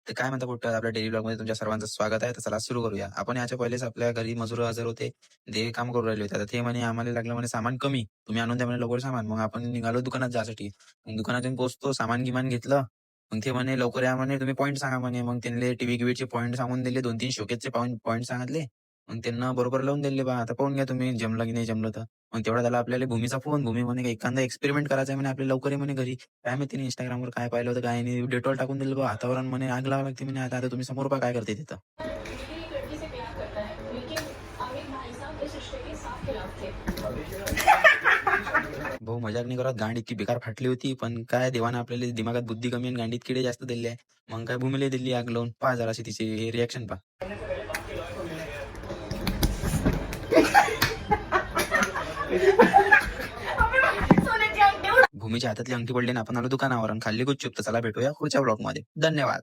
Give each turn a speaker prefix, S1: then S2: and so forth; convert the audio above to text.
S1: तर काय म्हणता कुठं आपल्या डेली ब्लॉगमध्ये तुमच्या सर्वांचं स्वागत आहे. तर चला सुरू करूया. आपण याच्या पहिलेच आपल्या घरी मजूर हजर होते. ते काम करू राहिले होते. आता ते म्हणे आम्हाला लागलं म्हणे सामान कमी. तुम्ही आणून द्या म्हणे लवकर सामान. मग आपण निघालो दुकानात जायसाठी. मग दुकानात येऊन पोहोचतो, सामान-गिमान घेतलं. मग ते म्हणे लवकर या म्हणे, तुम्ही पॉइंट सांगा म्हणे. मग त्यांनी टीव्ही-गिव्हीचे पॉइंट सांगून दिले. 2-3 शोकेसचे पॉइंट सांगितले. मग त्यांना बरोबर लावून दिले बा. आता पाहून घ्या तुम्ही जमलं की नाही जमलं तर. मग तेवढा झाला आपल्याला भूमीचा फोन. भूमी म्हणे एखादा एक्सपेरिमेंट करायचा आहे म्हणे आपल्याला लवकर ये म्हणे घरी. काय माहिती तिने Instagramवर काय पाहिलं होतं काय नाही. डेटॉल टाकून दिलं बा हातावर म्हणे आग लावावी लागते म्हणे आता. आता तुम्ही समोर पहा काय करते तिथं.
S2: भी एक लड़की से प्यार करता है लेकिन आमिर भाई साहब इस रिश्ते के साफ खिलाफ थे।
S1: भाऊ मजाक नाही करत. गांड इतकी बेकार फाटली होती. पण काय देवानं आपल्याला दिमागात बुद्धी कमी आणि गांडीत किडे जास्त दिले आहे. मग काय भूमीला दिली आग लावून. पहा जराशी तिची रिएक्शन पहा. भूमीच्या हातातली अंगठी पडली ना आपण आलो दुकानावर आणि खाल्ली गुपचूप. तर चला भेटूया पुढच्या ब्लॉगमध्ये. धन्यवाद.